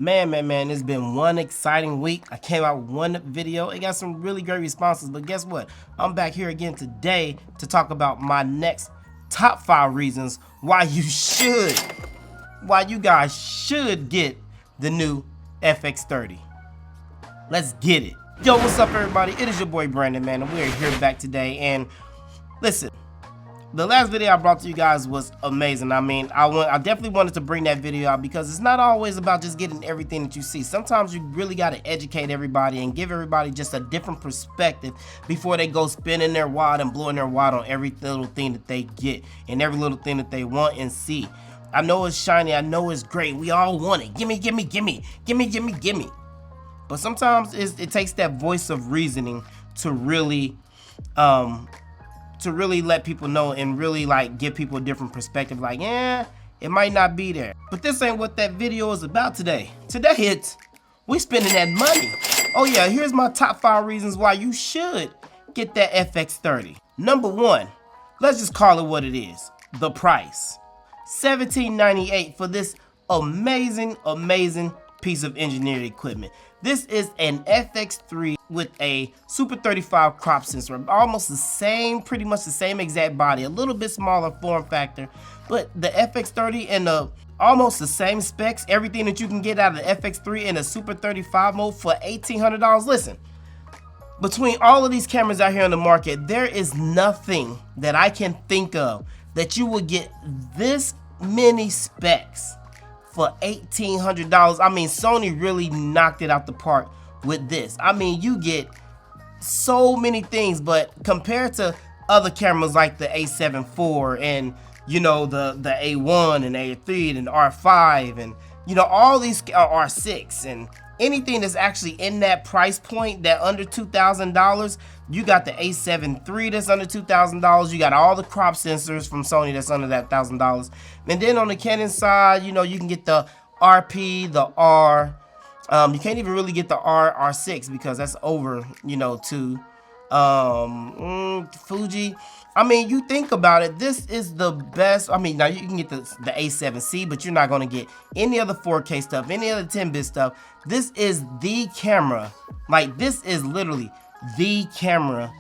Man, it's been one exciting week. I came out with one video. It got some really great responses, but guess what? I'm back here again today to talk about my next top 5 reasons why you guys should get the new FX30. Let's get it. Yo, what's up everybody? It is your boy Brandon, man, and we're here back today. And listen, the last video I brought to you guys was amazing. I mean, I definitely wanted to bring that video out because it's not always about just getting everything that you see. Sometimes you really got to educate everybody and give everybody just a different perspective before they go spinning their wad and blowing their wad on every little thing that they get and every little thing that they want and see. I know it's shiny, I know it's great, we all want it. Gimme. But sometimes it takes that voice of reasoning to really let people know and really like give people a different perspective, like, yeah, it might not be there. But this ain't what that video is about today. Today we spending that money. Oh yeah, here's my top 5 reasons why you should get that FX30. Number 1, let's just call it what it is. The price. $17.98 for this amazing piece of engineered equipment. This is an FX3 with a Super 35 crop sensor, almost the same, pretty much the same exact body, a little bit smaller form factor, but the FX30 and almost the same specs, everything that you can get out of the FX3 in a Super 35 mode for $1,800. Listen, between all of these cameras out here on the market, there is nothing that I can think of that you would get this many specs for $1,800. I mean, Sony really knocked it out the park with this. I mean, you get so many things, but compared to other cameras like the A7 IV and, you know, the A1 and A3 and R5 and, you know, all these R6 and anything that's actually in that price point, that under $2,000, you got the A7 III that's under $2,000. You got all the crop sensors from Sony that's under that $1,000. And then on the Canon side, you know, you can get the RP, the R. You can't even really get the R6 because that's over, you know, to Fuji. I mean, you think about it, this is the best. I mean, now you can get the A7C, but you're not going to get any other 4K stuff, any other 10-bit stuff. This is the camera. Like, this is literally the camera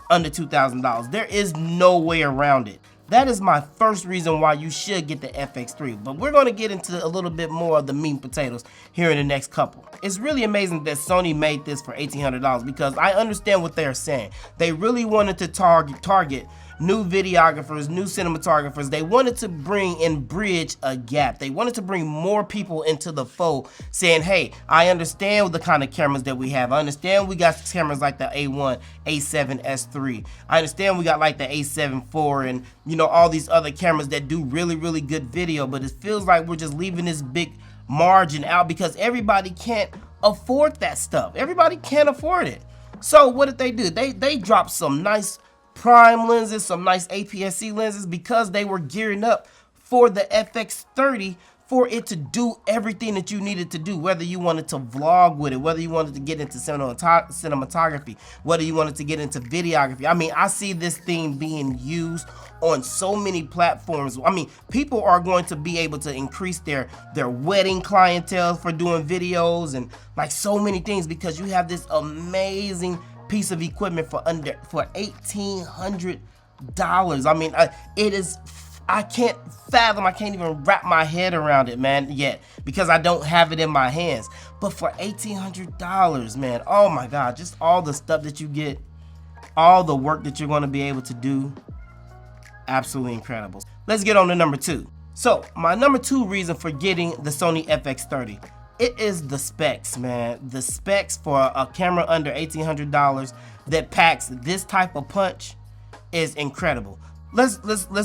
under $2,000. There is no way around it. That is my first reason why you should get the FX3. But we're going to get into a little bit more of the meat and potatoes here in the next couple. It's really amazing that Sony made this for $1,800 because I understand what they're saying. They really wanted to target new videographers, new cinematographers. They wanted to bring and bridge a gap. They wanted to bring more people into the fold, saying, hey, I understand the kind of cameras that we have. I understand we got cameras like the A1, A7, S3. I understand we got like the A7 IV and, you know, all these other cameras that do really good video, but it feels like we're just leaving this big margin out because everybody can't afford that stuff. Everybody can't afford it. So what did they do? They dropped some nice prime lenses, some nice APS-C lenses because they were gearing up for the FX30 for it to do everything that you needed to do, whether you wanted to vlog with it, whether you wanted to get into cinematography, whether you wanted to get into videography. I mean, I see this thing being used on so many platforms. I mean, people are going to be able to increase their wedding clientele for doing videos and like so many things because you have this amazing piece of equipment for $1,800. I mean, it is, I can't fathom, I can't even wrap my head around it, man, yet, because I don't have it in my hands. But for $1,800, man, oh my God, just all the stuff that you get, all the work that you're going to be able to do, absolutely incredible. Let's get on to number 2. So my number 2 reason for getting the Sony FX30, it is the specs, man. The specs for a camera under $1,800 that packs this type of punch is incredible. Let's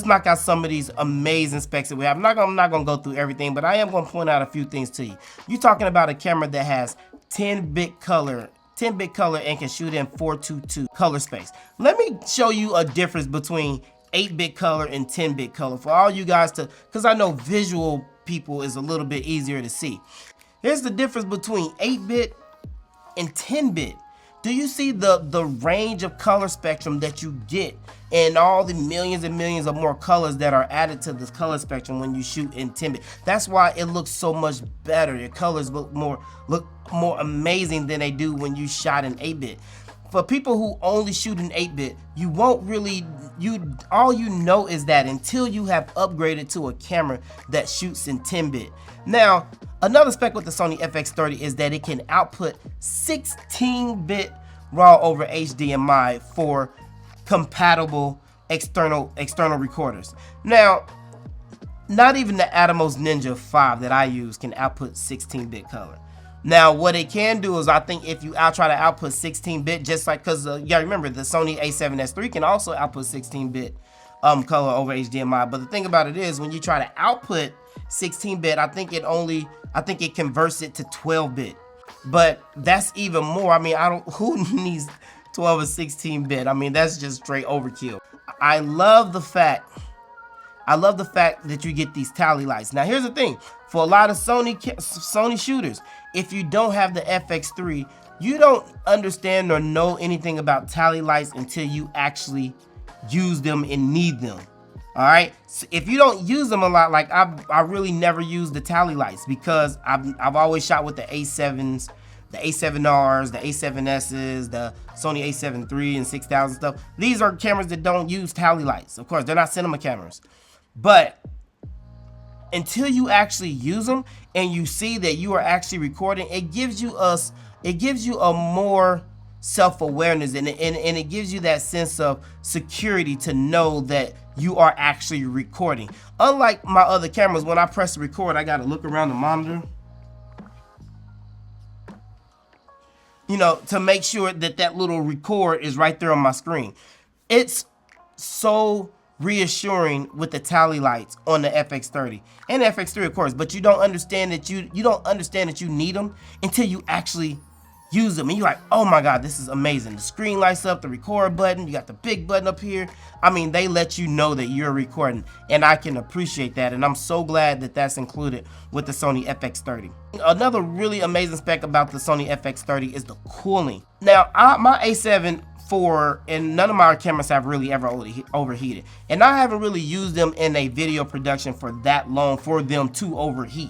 knock out some of these amazing specs that we have. I'm not gonna go through everything, but I am gonna point out a few things to you. You're talking about a camera that has 10-bit color and can shoot in 422 color space. Let me show you a difference between 8-bit color and 10-bit color for all you guys to, because I know visual people is a little bit easier to see. Here's the difference between 8-bit and 10-bit. Do you see the range of color spectrum that you get and all the millions and millions of more colors that are added to this color spectrum when you shoot in 10-bit? That's why it looks so much better. Your colors look more amazing than they do when you shot in 8-bit. For people who only shoot in 8-bit, you won't really, all you know is that until you have upgraded to a camera that shoots in 10-bit. Now, another spec with the Sony FX30 is that it can output 16-bit RAW over HDMI for compatible external recorders. Now, not even the Atomos Ninja 5 that I use can output 16-bit color. Now, what it can do is, I think if you try to output 16-bit, just like, because you gotta remember, the Sony a7S III can also output 16-bit color over HDMI. But the thing about it is, when you try to output 16-bit, I think it converts it to 12-bit. But that's even more. I mean, who needs 12 or 16-bit? I mean, that's just straight overkill. I love the fact that you get these tally lights. Now, here's the thing. For a lot of Sony shooters, if you don't have the FX3, you don't understand or know anything about tally lights until you actually use them and need them. All right. So if you don't use them a lot, like I really never use the tally lights because I've always shot with the A7s, the A7Rs, the A7Ss, the Sony A7 III and 6000 stuff. These are cameras that don't use tally lights. Of course, they're not cinema cameras. But until you actually use them and you see that you are actually recording, it gives you a more self-awareness, and it gives you that sense of security to know that you are actually recording. Unlike my other cameras, when I press record, I gotta look around the monitor, you know, to make sure that that little record is right there on my screen. It's so reassuring with the tally lights on the FX30 and the FX3, of course, but you don't understand that you need them until you actually use them, and you're like, oh my god, this is amazing. The screen lights up, the record button, you got the big button up here. I mean, they let you know that you're recording, and I can appreciate that, and I'm so glad that that's included with the Sony FX30. Another really amazing spec about the Sony FX30 is the cooling. Now, my A7 IV and none of my cameras have really ever overheated, and I haven't really used them in a video production for that long for them to overheat.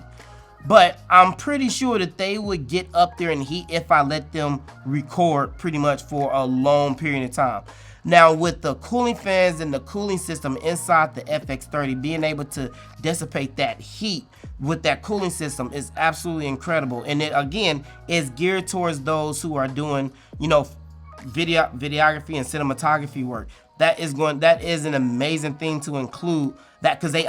But I'm pretty sure that they would get up there in heat if I let them record pretty much for a long period of time. Now, with the cooling fans and the cooling system inside the FX30, being able to dissipate that heat with that cooling system is absolutely incredible. And it, again, is geared towards those who are doing, you know, videography and cinematography work. That is an amazing thing to include that, because they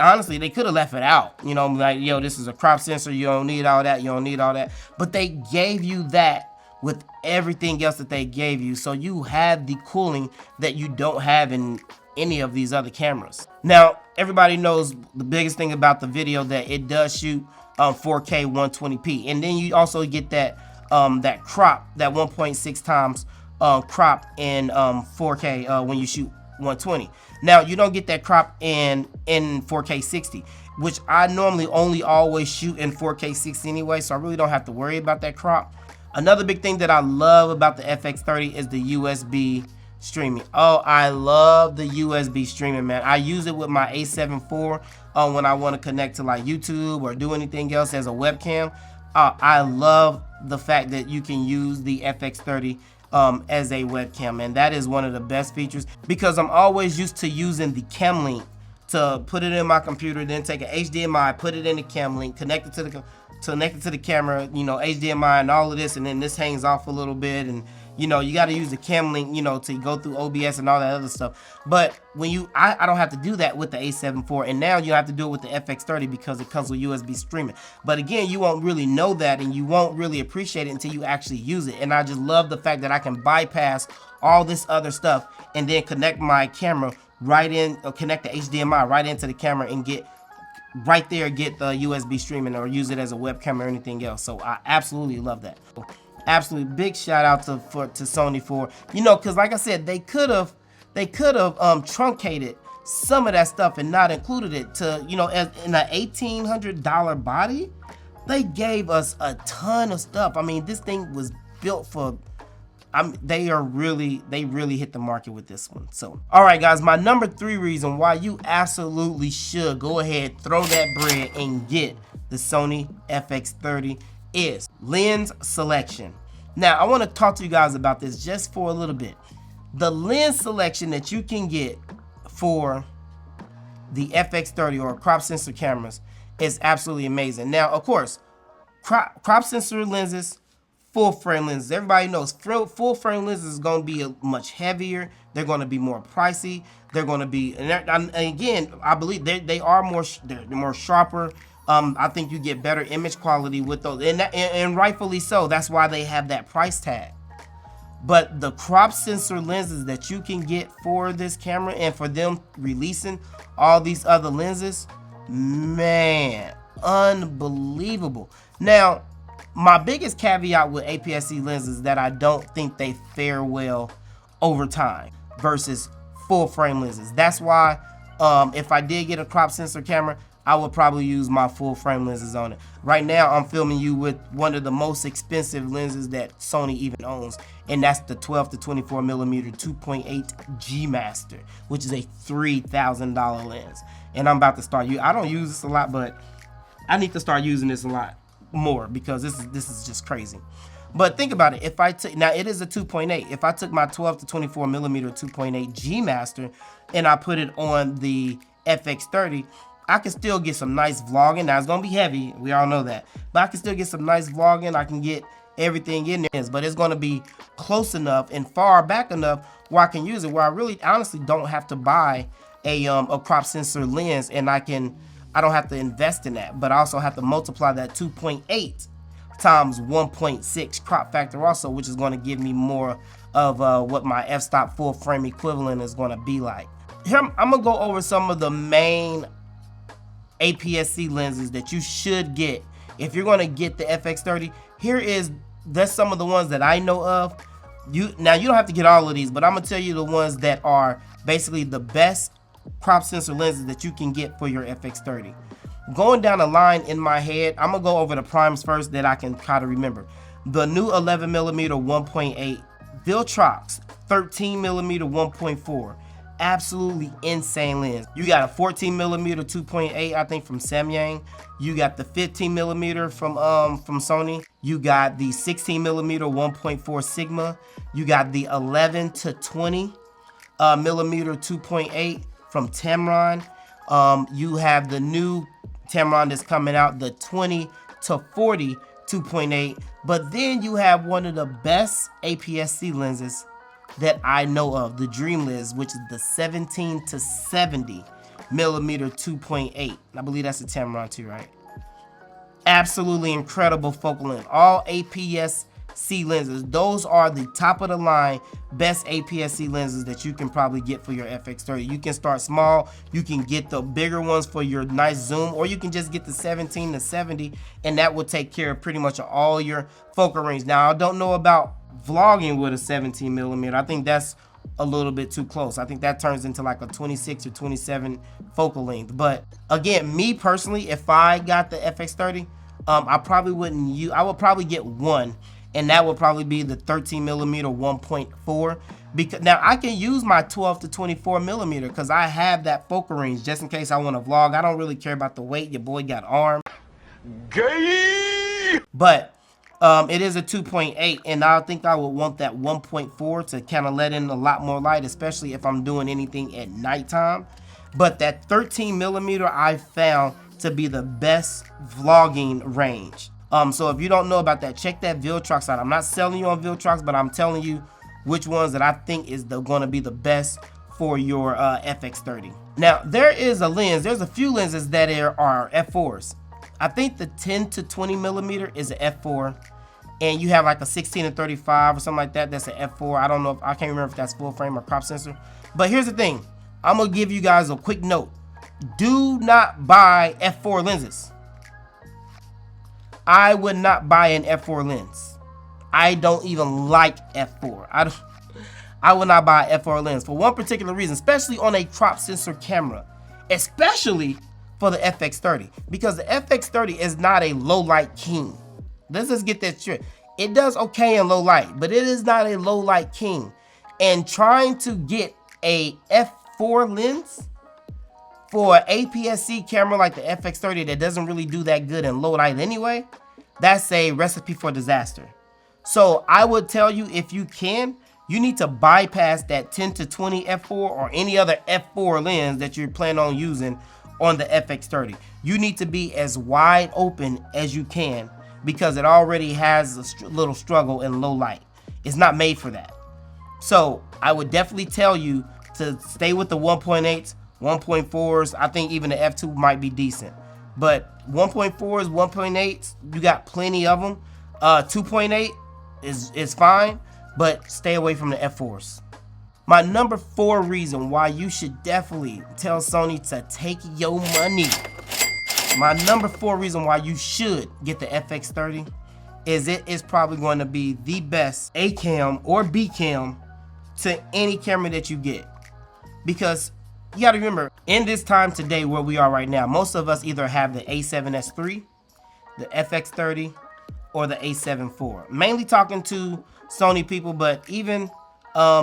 could have left it out, you know, like, yo, this is a crop sensor, you don't need all that, but they gave you that with everything else that they gave you, so you have the cooling that you don't have in any of these other cameras. Now, everybody knows the biggest thing about the video, that it does shoot 4K 120p, and then you also get that that crop, that 1.6 times crop in 4K when you shoot 120. Now, you don't get that crop in 4K 60, which I normally only always shoot in 4K 60 anyway, so I really don't have to worry about that crop. Another big thing that I love about the FX30 is the USB streaming. Oh, I love the USB streaming, man. I use it with my A7 IV when I want to connect to like YouTube or do anything else as a webcam. I love the fact that you can use the FX30 as a webcam, and that is one of the best features, because I'm always used to using the cam link to put it in my computer, then take an HDMI, put it in the cam link, connect it to the camera, you know, HDMI and all of this, and then this hangs off a little bit, and you know, you got to use the cam link, you know, to go through OBS and all that other stuff. But when I don't have to do that with the A7 IV, and now you have to do it with the FX30 because it comes with USB streaming. But again, you won't really know that, and you won't really appreciate it until you actually use it. And I just love the fact that I can bypass all this other stuff and then connect my camera right in, or connect the HDMI right into the camera and get right there, get the USB streaming, or use it as a webcam or anything else. So I absolutely love that. Absolutely big shout out to Sony for, you know, because like I said, they could have truncated some of that stuff and not included it to, you know, as in an $1,800 body. They gave us a ton of stuff. I mean, this thing was built for they really hit the market with this one. So, all right, guys, my number 3 reason why you absolutely should go ahead, throw that bread, and get the Sony FX30 is lens selection. Now, I want to talk to you guys about this just for a little bit. The lens selection that you can get for the FX30 or crop sensor cameras is absolutely amazing. Now, of course, crop sensor lenses, full frame lenses. Everybody knows full frame lenses is going to be much heavier. They're going to be more pricey. They're going to be, and again, I believe they're more sharper. I think you get better image quality with those, and rightfully so. That's why they have that price tag. But the crop sensor lenses that you can get for this camera, and for them releasing all these other lenses, man, unbelievable. Now, my biggest caveat with APS-C lenses is that I don't think they fare well over time versus full frame lenses. That's why if I did get a crop sensor camera, I would probably use my full frame lenses on it. Right now, I'm filming you with one of the most expensive lenses that Sony even owns, and that's the 12 to 24 millimeter 2.8 G Master, which is a $3,000 lens. And I'm about to start. I don't use this a lot, but I need to start using this a lot more because this is just crazy. But think about it. If I took, now it is a 2.8. If I took my 12 to 24 millimeter 2.8 G Master and I put it on the FX30, I can still get some nice vlogging. Now it's gonna be heavy, we all know that, but I can still get some nice vlogging. I can get everything in there, but it's gonna be close enough and far back enough where I can use it, where I really honestly don't have to buy a crop sensor lens, and I don't have to invest in that, but I also have to multiply that 2.8 times 1.6 crop factor also, which is going to give me more of what my f-stop full frame equivalent is going to be like. Here I'm gonna go over some of the main APS-C lenses that you should get if you're going to get the FX30. That's some of the ones that I know of. Now you don't have to get all of these, but I'm gonna tell you the ones that are basically the best crop sensor lenses that you can get for your FX30. Going down the line in my head, I'm gonna go over the primes first that I can kind of remember. The new 11mm 1.8 Viltrox 13mm 1.4. Absolutely insane lens. You got a 14mm 2.8, I think, from Samyang. You got the 15mm from Sony. You got the 16mm 1.4 Sigma. You got the 11 to 20 millimeter 2.8 from Tamron. You have the new Tamron that's coming out, the 20 to 40 2.8. But then you have one of the best APS-C lenses that I know of, the Dream Lens, which is the 17 to 70 millimeter 2.8. I believe that's a Tamron too, right? Absolutely incredible focal length. All APS-C lenses. Those are the top of the line best APS-C lenses that you can probably get for your FX30. You can start small. You can get the bigger ones for your nice zoom, or you can just get the 17 to 70, and that will take care of pretty much all your focal range. Now, I don't know about vlogging with a 17mm. I think that's a little bit too close. I think that turns into like a 26 or 27 focal length. But again, me personally, if I got the FX30, I probably wouldn't use, I would probably get one, and that would probably be the 13mm 1.4. Because now I can use my 12 to 24mm because I have that focal range just in case I want to vlog. I don't really care about the weight. Your boy got arm. Gay! But it is a 2.8, and I think I would want that 1.4 to kind of let in a lot more light, especially if I'm doing anything at nighttime. But that 13mm I found to be the best vlogging range. So if you don't know about that, check that Viltrox out. I'm not selling you on Viltrox, but I'm telling you which ones that I think is going to be the best for your FX30. Now, there is a lens. There's a few lenses that are f4s. I think the 10 to 20mm is an f4. And you have like a 16 to 35 or something like that. That's an f4. I don't know I can't remember if that's full frame or crop sensor. But here's the thing. I'm going to give you guys a quick note. Do not buy f4 lenses. I would not buy an f4 lens. I don't even like f4. I would not buy an f4 lens for one particular reason, especially on a crop sensor camera, especially for the FX30, because the FX30 is not a low light king. Let's just get that straight. It does okay in low light, but it is not a low light king. And trying to get a f4 lens for an APS-C camera like the FX30 that doesn't really do that good in low light anyway, that's a recipe for disaster. So I would tell you, if you can, you need to bypass that 10 to 20 f4 or any other f4 lens that you're planning on using on the FX30. You need to be as wide open as you can because it already has a little struggle in low light. It's not made for that. So I would definitely tell you to stay with the 1.8s, 1.4s. I think even the f2 might be decent. But 1.4s, 1.8s, you got plenty of them. 2.8 is fine, but stay away from the f4s. My number 4 reason why you should definitely tell Sony to take your money. My number 4 reason why you should get the FX30 is it is probably going to be the best A cam or B cam to any camera that you get. Because you gotta remember, in this time today where we are right now, most of us either have the A7S III, the FX30, or the A7 IV. Mainly talking to Sony people, but even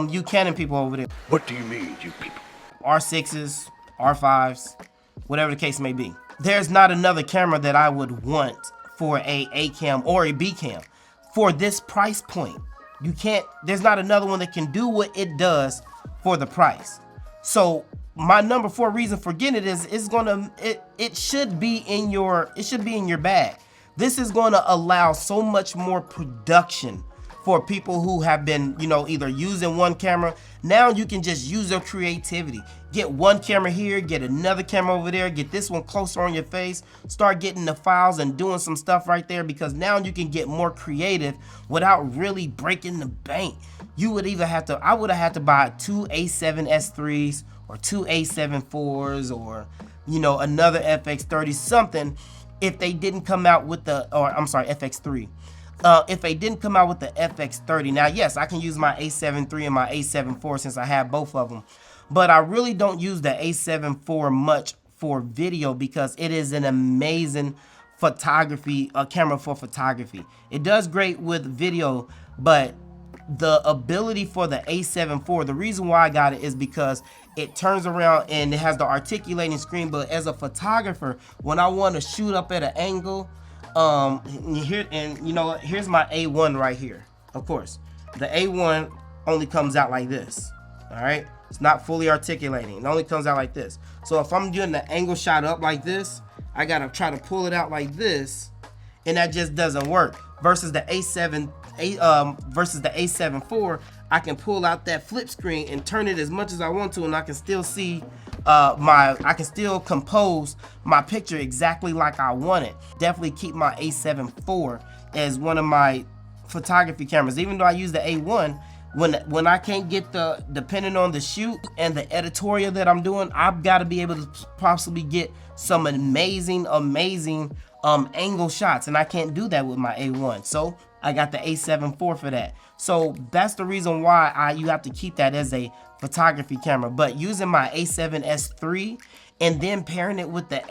you Canon people over there. What do you mean, you people? R6s, R5s, whatever the case may be. There's not another camera that I would want for a cam or a B cam for this price point. You can't, there's not another one that can do what it does for the price. So my number 4 reason for getting it is it should be in your bag. This is going to allow so much more production for people who have been, you know, either using one camera. Now you can just use your creativity. Get one camera here, get another camera over there, get this one closer on your face, start getting the files and doing some stuff right there, because now you can get more creative without really breaking the bank. You would either have to, I would have had to buy 2 A7S3s or 2 A7 IVs or, you know, another FX30 something if they didn't come out with the, or I'm sorry, FX3. If they didn't come out with the FX30. Now, yes, I can use my A7 III and my A7 IV since I have both of them. But I really don't use the A7 IV much for video because it is an amazing photography, camera for photography. It does great with video, but the ability for the A7 IV, the reason why I got it is because it turns around and it has the articulating screen. But as a photographer, when I want to shoot up at an angle, here, and you know, here's my A1 right here. Of course, the A1 only comes out like this. All right, it's not fully articulating. It only comes out like this. So if I'm doing the angle shot up like this, I gotta try to pull it out like this, and that just doesn't work. Versus the A7 IV, I can pull out that flip screen and turn it as much as I want to, and I can still see I can still compose my picture exactly like I want it. Definitely keep my A7 IV as one of my photography cameras. Even though I use the A1, when I can't get depending on the shoot and the editorial that I'm doing, I've got to be able to possibly get some amazing angle shots, and I can't do that with my A1. So I got the A7 IV for that. So that's the reason why you have to keep that as a photography camera. But using my A7S III and then pairing it with the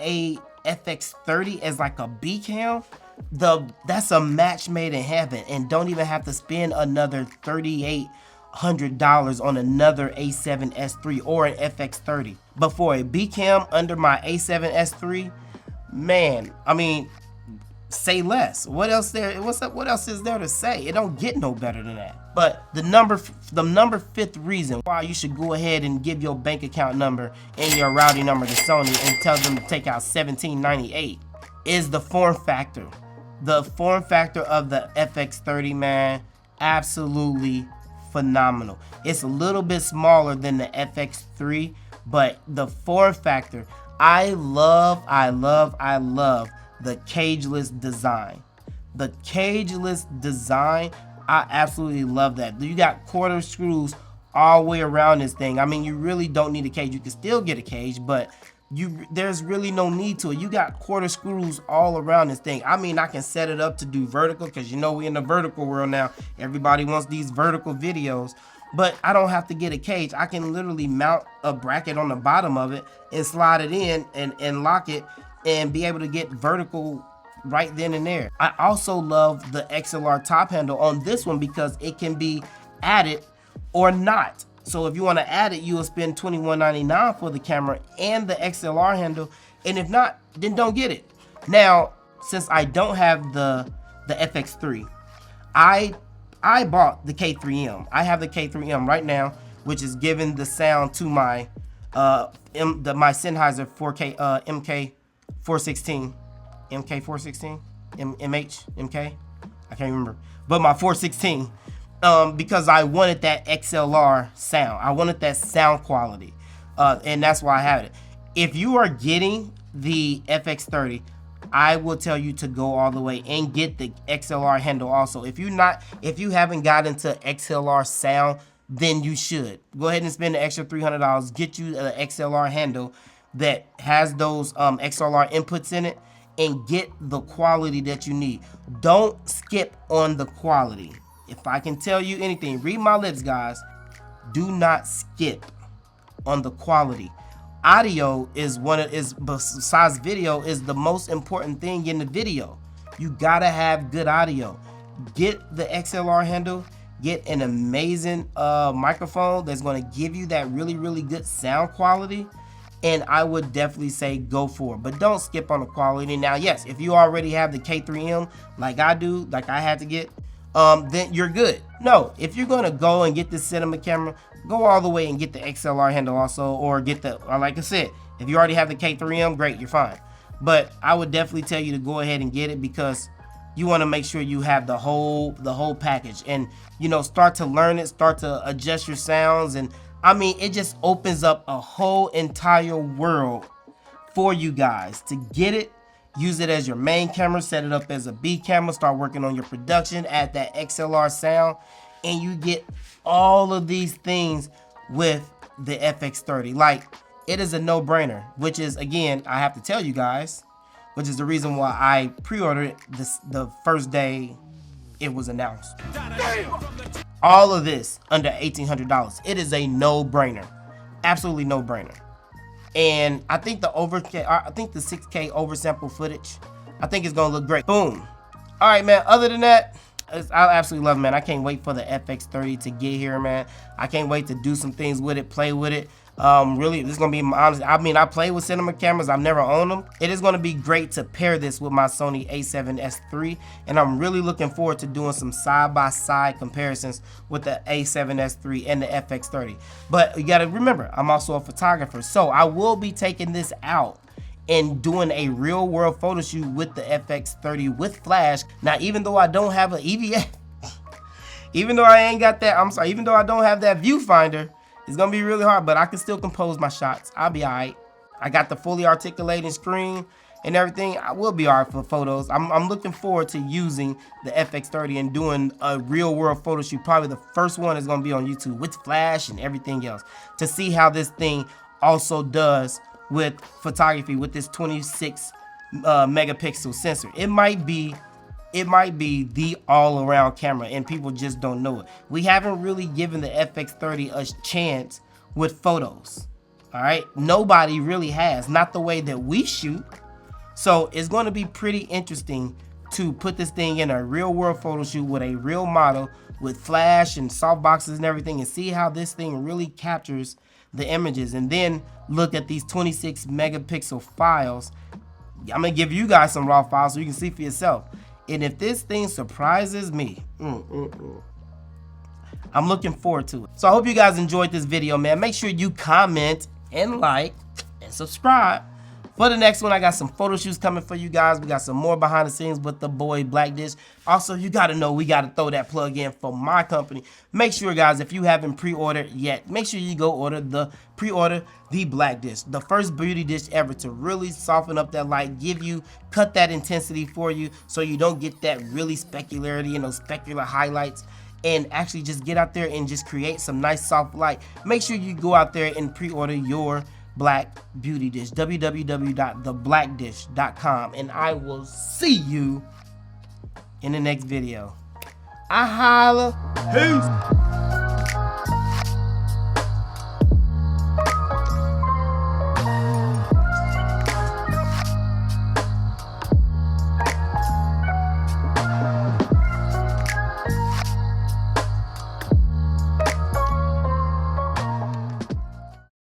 FX30 as like a B cam, that's a match made in heaven, and don't even have to spend another $3,800 on another A7S III or an FX30. But for a B cam under my A7S III, man, I mean, say less. What else is there to say? It don't get no better than that. But the number 5th reason why you should go ahead and give your bank account number and your routing number to Sony and tell them to take out $17.98 is the form factor. The form factor of the FX30, man, absolutely phenomenal. It's a little bit smaller than the FX3, but the form factor, I love the cageless design. The cageless design, I absolutely love that. You got quarter screws all the way around this thing. I mean, you really don't need a cage. You can still get a cage, but there's really no need to it. You got quarter screws all around this thing. I mean, I can set it up to do vertical, because you know we in the vertical world now. Everybody wants these vertical videos, but I don't have to get a cage. I can literally mount a bracket on the bottom of it and slide it in and lock it and be able to get vertical right then and there. I also love the XLR top handle on this one because it can be added or not. So if you want to add it, you will spend $21.99 for the camera and the XLR handle, and if not, then don't get it. Now, since I don't have the FX3, I bought the K3M. I have the K3M right now, which is giving the sound to my my Sennheiser 4K MK416, MK416, MH, MK, I can't remember, but my 416, because I wanted that XLR sound. I wanted that sound quality, and that's why I have it. If you are getting the FX30, I will tell you to go all the way and get the XLR handle also. If you haven't got into XLR sound, then you should go ahead and spend the extra $300, get you an XLR handle that has those XLR inputs in it, and get the quality that you need. Don't skip on the quality. If I can tell you anything, read my lips, guys. Do not skip on the quality. Audio besides video, is the most important thing in the video. You gotta have good audio. Get the XLR handle, get an amazing microphone that's gonna give you that really, really good sound quality, and I would definitely say go for it. But don't skip on the quality. Now, yes, if you already have the K3M, like I do, like I had to get, then you're good. No, if you're gonna go and get this cinema camera, go all the way and get the XLR handle also, or get the, like I said, if you already have the K3M, great, you're fine. But I would definitely tell you to go ahead and get it, because you want to make sure you have the whole package, and start to learn it, start to adjust your sounds, and I mean, it just opens up a whole entire world for you guys to get it. Use it as your main camera, set it up as a B camera, start working on your production, add that XLR sound, and you get all of these things with the FX30. Like, it is a no-brainer, which is, again, I have to tell you guys, which is the reason why I pre-ordered it the first day it was announced. Damn. All of this under $1,800. It is a no-brainer, absolutely no-brainer. And I think the 6K oversample footage, I think it's gonna look great. Boom. All right, man. Other than that, I absolutely love it, man. I can't wait for the FX30 to get here, man. I can't wait to do some things with it, play with it. Really, this is gonna be honest. I mean, I play with cinema cameras. I've never owned them. It is gonna be great to pair this with my Sony a7S III, and I'm really looking forward to doing some side-by-side comparisons with the a7S III and the FX30. But you gotta remember, I'm also a photographer, so I will be taking this out and doing a real-world photo shoot with the FX30 with flash. Now, even though I don't have an EVA, even though I ain't got that, even though I don't have that viewfinder, it's gonna be really hard, but I can still compose my shots. I'll be all right. I got the fully articulating screen and everything. I will be all right for photos. I'm looking forward to using the FX30 and doing a real world photo shoot. Probably the first one is gonna be on YouTube with flash and everything else, to see how this thing also does with photography with this 26 megapixel sensor. It might be the all-around camera, and people just don't know it. We haven't really given the FX30 a chance with photos. All right, nobody really has, not the way that we shoot. So it's going to be pretty interesting to put this thing in a real-world photo shoot with a real model with flash and softboxes and everything, and see how this thing really captures the images, and then look at these 26 megapixel files. I'm gonna give you guys some raw files so you can see for yourself. And if this thing surprises me, I'm looking forward to it. So I hope you guys enjoyed this video, man. Make sure you comment and like and subscribe. For the next one, I got some photo shoots coming for you guys. We got some more behind the scenes with the boy Blackdish. Also, you gotta know, we gotta throw that plug in for my company. Make sure, guys, if you haven't pre-ordered yet, make sure you go pre-order the Blackdish, the first beauty dish ever to really soften up that light, cut that intensity for you, so you don't get that really specularity and those specular highlights, and actually just get out there and just create some nice soft light. Make sure you go out there and pre-order your Black Beauty Dish, www.theblackdish.com, and I will see you in the next video. I holla. Peace.